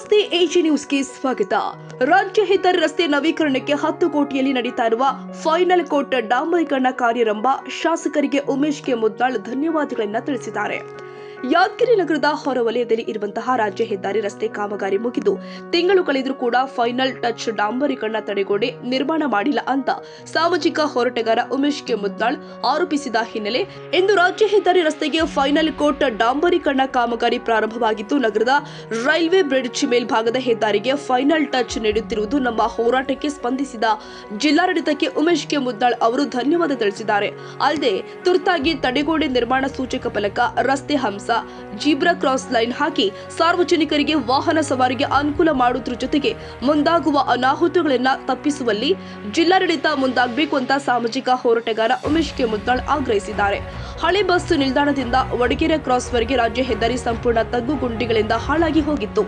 ನಮಸ್ತೆ ಎಜಿ ನ್ಯೂಸ್ಗೆ ಸ್ವಾಗತ. ರಾಜ್ಯ ಹೆದ್ದಾರಿ ರಸ್ತೆ ನವೀಕರಣಕ್ಕೆ 10 ಕೋಟಿಯಲ್ಲಿ ನಡೀತಾ ಇರುವ ಫೈನಲ್ ಕೋಟ್ ಡಾಂಬರೀಕರಣ ಕಾರ್ಯಾರಂಭ. ಶಾಸಕರಿಗೆ ಉಮೇಶ್ ಕೆ ಮುದ್ನಾಳ್ ಧನ್ಯವಾದಗಳನ್ನು ತಿಳಿಸಿದ್ದಾರೆ. ಯಾದಗಿರಿ ನಗರದ ಹೊರವಲಯದಲ್ಲಿ ಇರುವಂತಹ ರಾಜ್ಯ ಹೆದ್ದಾರಿ ರಸ್ತೆ ಕಾಮಗಾರಿ ಮುಗಿದು ತಿಂಗಳು ಕಳೆದರೂ ಕೂಡ ಫೈನಲ್ ಟಚ್ ಡಾಂಬರೀಕರಣ ತಡೆಗೋಡೆ ನಿರ್ಮಾಣ ಮಾಡಿಲ್ಲ ಅಂತ ಸಾಮಾಜಿಕ ಹೋರಾಟಗಾರ ಉಮೇಶ್ ಕೆ ಮುದ್ನಾಳ್ ಆರೋಪಿಸಿದ ಹಿನ್ನೆಲೆ ಇಂದು ರಾಜ್ಯ ಹೆದ್ದಾರಿ ರಸ್ತೆಗೆ ಫೈನಲ್ ಕೋಟ್ ಡಾಂಬರೀಕರಣ ಕಾಮಗಾರಿ ಪ್ರಾರಂಭವಾಗಿದ್ದು, ನಗರದ ರೈಲ್ವೆ ಬ್ರಿಡ್ಜ್ ಮೇಲ್ಭಾಗದ ಹೆದ್ದಾರಿಗೆ ಫೈನಲ್ ಟಚ್ ನೀಡುತ್ತಿರುವುದು ನಮ್ಮ ಹೋರಾಟಕ್ಕೆ ಸ್ಪಂದಿಸಿದ ಜಿಲ್ಲಾಡಳಿತಕ್ಕೆ ಉಮೇಶ್ ಕೆ ಮುದ್ನಾಳ್ ಅವರು ಧನ್ಯವಾದ ತಿಳಿಸಿದ್ದಾರೆ. ಅಲ್ಲದೆ ತುರ್ತಾಗಿ ತಡೆಗೋಡೆ ನಿರ್ಮಾಣ ಸೂಚಕ ಫಲಕ, ರಸ್ತೆ ಹಂಸ, ಜೀಬ್ರಾ ಕ್ರಾಸ್ ಲೈನ್ ಹಾಕಿ ಸಾರ್ವಜನಿಕರಿಗೆ ವಾಹನ ಸವಾರಿಗೆ ಅನುಕೂಲ ಮಾಡುವುದರ ಜೊತೆಗೆ ಮುಂದಾಗುವ ಅನಾಹುತಗಳನ್ನ ತಪ್ಪಿಸುವಲ್ಲಿ ಜಿಲ್ಲಾಡಳಿತ ಮುಂದಾಗಬೇಕು ಅಂತ ಸಾಮಾಜಿಕ ಹೋರಾಟಗಾರ ಉಮೇಶ್ ಕೆ ಮುದ್ನಾಳ್ ಆಗ್ರಹಿಸಿದ್ದಾರೆ. ಹಳೆ ಬಸ್ ನಿಲ್ದಾಣದಿಂದ ವಡಗೇರೆ ಕ್ರಾಸ್ ವರೆಗೆ ರಾಜ್ಯ ಹೆದ್ದಾರಿ ಸಂಪೂರ್ಣ ತಗ್ಗು ಗುಂಡಿಗಳಿಂದ ಹಾಳಾಗಿ ಹೋಗಿತ್ತು.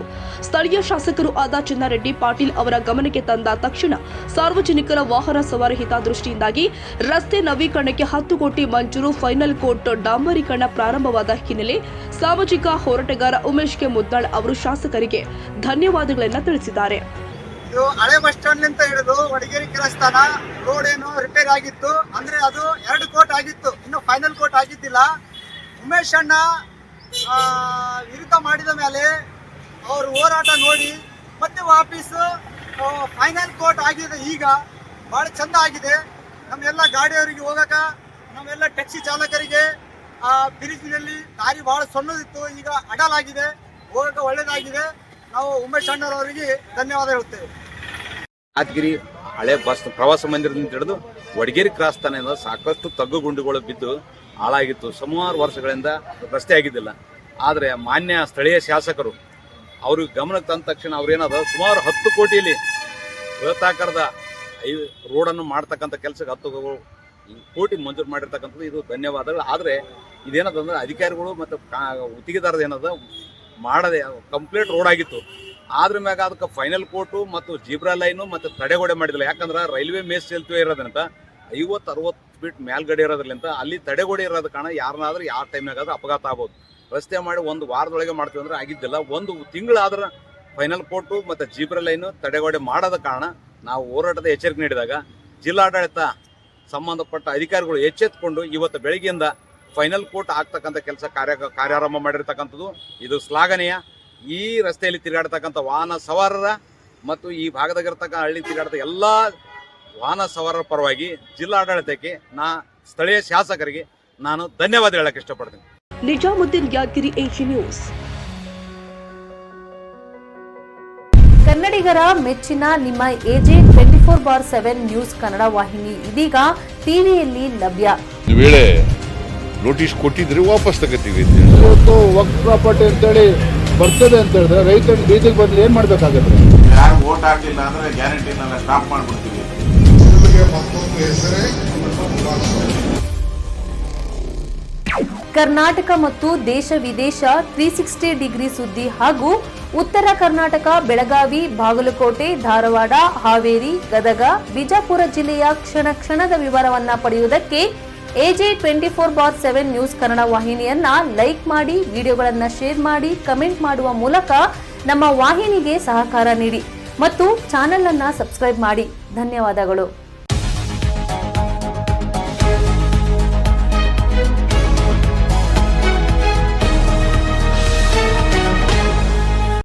ಸ್ಥಳೀಯ ಶಾಸಕರು ಆದ ಚಿನ್ನಾರೆಡ್ಡಿ ಪಾಟೀಲ್ ಅವರ ಗಮನಕ್ಕೆ ತಂದ ತಕ್ಷಣ ಸಾರ್ವಜನಿಕರ ವಾಹನ ಸವಾರ ಹಿತದೃಷ್ಟಿಯಿಂದಾಗಿ ರಸ್ತೆ ನವೀಕರಣಕ್ಕೆ 10 ಕೋಟಿ ಮಂಜೂರು. ಫೈನಲ್ ಕೋಟ್ ಡಾಂಬರೀಕರಣ ಪ್ರಾರಂಭವಾದ ಹಿನ್ನೆಲೆ ಸಾಮಾಜಿಕ ಹೋರಾಟಗಾರ ಉಮೇಶ್ ಕೆ ಮುದ್ನಾಳ್ ಅವರು ಶಾಸಕರಿಗೆ ಧನ್ಯವಾದಗಳನ್ನು ತಿಳಿಸಿದ್ದಾರೆ. ಇದು ಹಳೆ ಬಸ್ ಸ್ಟ್ಯಾಂಡ್ ಅಂತ ಹಿಡಿದು ವಡಗೇರಿ ಕ್ರಾಸ್ ತನ ರೋಡ್ ಏನು ರಿಪೇರ್ ಆಗಿತ್ತು ಅಂದ್ರೆ ಅದು 2 ಕೋಟ್ ಆಗಿತ್ತು, ಇನ್ನು ಫೈನಲ್ ಕೋಟ್ ಆಗಿದ್ದಿಲ್ಲ. ಉಮೇಶ್ ಅಣ್ಣ ವಿರುದ್ಧ ಮಾಡಿದ ಮೇಲೆ ಅವ್ರ ಹೋರಾಟ ನೋಡಿ ಮತ್ತೆ ವಾಪಸ್ ಫೈನಲ್ ಕೋಟ್ ಆಗಿದೆ. ಈಗ ಬಹಳ ಚಂದ ಆಗಿದೆ. ನಮ್ಮೆಲ್ಲ ಗಾಡಿಯವರಿಗೆ ಹೋಗಕ, ನಮ್ಮೆಲ್ಲ ಟ್ಯಾಕ್ಸಿ ಚಾಲಕರಿಗೆ ಬ್ರಿಡ್ಜ್ನಲ್ಲಿ ದಾರಿ ಬಹಳ ಸಣ್ಣದಿತ್ತು, ಈಗ ಅಡಲಾಗಿದೆ, ಹೋಗಕ್ಕೆ ಒಳ್ಳೇದಾಗಿದೆ. ನಾವು ಉಮೇಶ್ ಅಣ್ಣರವರಿಗೆ ಧನ್ಯವಾದ ಹೇಳ್ತೇವೆ. ಯಾದಗಿರಿ ಹಳೆ ಬಸ್ ಪ್ರವಾಸ ಮಂದಿರದಿಂದ ಹಿಡಿದು ವಡಗೇರಿ ಕ್ರಾಸ್ ತನಕ ಸಾಕಷ್ಟು ತಗ್ಗು ಗುಂಡಿಗಳು ಬಿದ್ದು ಹಾಳಾಗಿತ್ತು. ಸುಮಾರು ವರ್ಷಗಳಿಂದ ರಸ್ತೆ ಆಗಿದ್ದಿಲ್ಲ. ಆದರೆ ಮಾನ್ಯ ಸ್ಥಳೀಯ ಶಾಸಕರು ಅವ್ರಿಗೆ ಗಮನಕ್ಕೆ ತಂದ ತಕ್ಷಣ ಅವ್ರೇನದ ಸುಮಾರು 10 ಕೋಟಿಯಲ್ಲಿ ಬೃಹತ್ತಾಕಾರದ ರೋಡನ್ನು ಮಾಡ್ತಕ್ಕಂಥ ಕೆಲಸಕ್ಕೆ 10 ಕೋಟಿ ಮಂಜೂರು ಮಾಡಿರ್ತಕ್ಕಂಥದ್ದು ಇದು ಧನ್ಯವಾದಗಳು. ಆದರೆ ಇದೇನದಂದ್ರೆ ಅಧಿಕಾರಿಗಳು ಮತ್ತು ಗುತ್ತಿಗೆದಾರರು ಏನದ ಮಾಡದೆ ಕಂಪ್ಲೀಟ್ ರೋಡ್ ಆಗಿತ್ತು. ಆದ್ರ ಮ್ಯಾಗ ಅದಕ್ಕೆ ಫೈನಲ್ ಕೋಟು ಮತ್ತು ಜೀಬ್ರಾ ಲೈನು ಮತ್ತು ತಡೆಗೋಡೆ ಮಾಡಿದಿಲ್ಲ. ಯಾಕಂದ್ರೆ ರೈಲ್ವೆ ಮೇಸ್ ಸೇತುವೆ ಇರೋದ್ರಿಂದ 50-60 ಫೀಟ್ ಮೇಲ್ಗಡೆ ಇರೋದ್ರಿಂದ ಅಲ್ಲಿ ತಡೆಗೋಡೆ ಇರೋದ ಕಾರಣ ಯಾರನ್ನಾದ್ರೂ ಯಾವ ಟೈಮ್ನಾಗಾದ್ರೂ ಅಪಘಾತ ಆಗ್ಬೋದು. ರಸ್ತೆ ಮಾಡಿ 1 ವಾರದೊಳಗೆ ಮಾಡ್ತೀವಿ ಅಂದ್ರೆ ಆಗಿದ್ದಿಲ್ಲ. 1 ತಿಂಗಳಾದ್ರೆ ಫೈನಲ್ ಕೋಟು ಮತ್ತು ಜೀಬ್ರಾ ಲೈನು ತಡೆಗೋಡೆ ಮಾಡೋದ ಕಾರಣ ನಾವು ಹೋರಾಟದ ಎಚ್ಚರಿಕೆ ನೀಡಿದಾಗ ಜಿಲ್ಲಾಡಳಿತ ಸಂಬಂಧಪಟ್ಟ ಅಧಿಕಾರಿಗಳು ಎಚ್ಚೆತ್ತುಕೊಂಡು ಇವತ್ತು ಬೆಳಗ್ಗೆಯಿಂದ ಫೈನಲ್ ಕೋಟ್ ಆಗ್ತಕ್ಕಂಥ ಕೆಲಸ ಕಾರ್ಯಾರಂಭ ಮಾಡಿರ್ತಕ್ಕಂಥದ್ದು ಇದು ಶ್ಲಾಘನೀಯ. ಈ ರಸ್ತೆಯಲ್ಲಿ ತಿರುಗಾಡ್ತಕ್ಕಂಥ ವಾಹನ ಸವಾರರ ಮತ್ತು ಈ ಭಾಗದಾಗಿರ್ತಕ್ಕ ಹಳ್ಳಿ ತಿರುಗಾಡ್ತ ಎಲ್ಲ ವಾಹನ ಸವಾರರ ಪರವಾಗಿ ಜಿಲ್ಲಾಡಳಿತಕ್ಕೆ ಸ್ಥಳೀಯ ಶಾಸಕರಿಗೆ ನಾನು ಧನ್ಯವಾದ ಹೇಳಕ್ಕೆ ಇಷ್ಟಪಡ್ತೀನಿ. Nizamuddin, Yadagiri, AG news. ಕನ್ನಡಿಗರ ಮೆಚ್ಚಿನ ನಿಮ್ಮ ಎಜೆ 24/7 ನ್ಯೂಸ್ ಕನ್ನಡ ವಾಹಿನಿ ಇದೀಗ ಟಿವಿಯಲ್ಲಿ ಲಭ್ಯ. ವೇಳೆ ನೋಟಿಸ್ ಕೊಟ್ಟಿದ್ರೆ ವಾಪಸ್ ತಗೋತೀವಿ. ಇವತ್ತು ವಕ್ಫ್ ಪ್ರಾಪರ್ಟಿ ಅಂತೇಳಿ ಬರ್ತದೆ ಅಂತ ಹೇಳಿದ್ರೆ ರೈತರು ಬೀದಿಗೆ ಬಂದ್ರೆ ಏನ್ ಮಾಡ್ಬೇಕಾಗತ್ತೆ? ಯಾರು ವೋಟ್ ಹಾಕಲಿಲ್ಲ ಅಂದ್ರೆ ಗ್ಯಾರಂಟಿನೆಲ್ಲ ಸ್ಟಾಪ್ ಮಾಡ್ಬಿಡ್ತೀವಿ. ಕರ್ನಾಟಕ ಮತ್ತು ದೇಶ ವಿದೇಶ 360 ಡಿಗ್ರಿ ಸುದ್ದಿ ಹಾಗೂ ಉತ್ತರ ಕರ್ನಾಟಕ, ಬೆಳಗಾವಿ, ಬಾಗಲಕೋಟೆ, ಧಾರವಾಡ, ಹಾವೇರಿ, ಗದಗ, ಬಿಜಾಪುರ ಜಿಲ್ಲೆಯ ಕ್ಷಣ ಕ್ಷಣದ ವಿವರವನ್ನ ಪಡೆಯುವುದಕ್ಕೆ ಎಜೆ 24/7 ನ್ಯೂಸ್ ಕನ್ನಡ ವಾಹಿನಿಯನ್ನ ಲೈಕ್ ಮಾಡಿ, ವಿಡಿಯೋಗಳನ್ನ ಶೇರ್ ಮಾಡಿ, ಕಮೆಂಟ್ ಮಾಡುವ ಮೂಲಕ ನಮ್ಮ ವಾಹಿನಿಗೆ ಸಹಕಾರ ನೀಡಿ ಮತ್ತು ಚಾನೆಲ್ ಅನ್ನ ಸಬ್ಸ್ಕ್ರೈಬ್ ಮಾಡಿ. ಧನ್ಯವಾದಗಳು.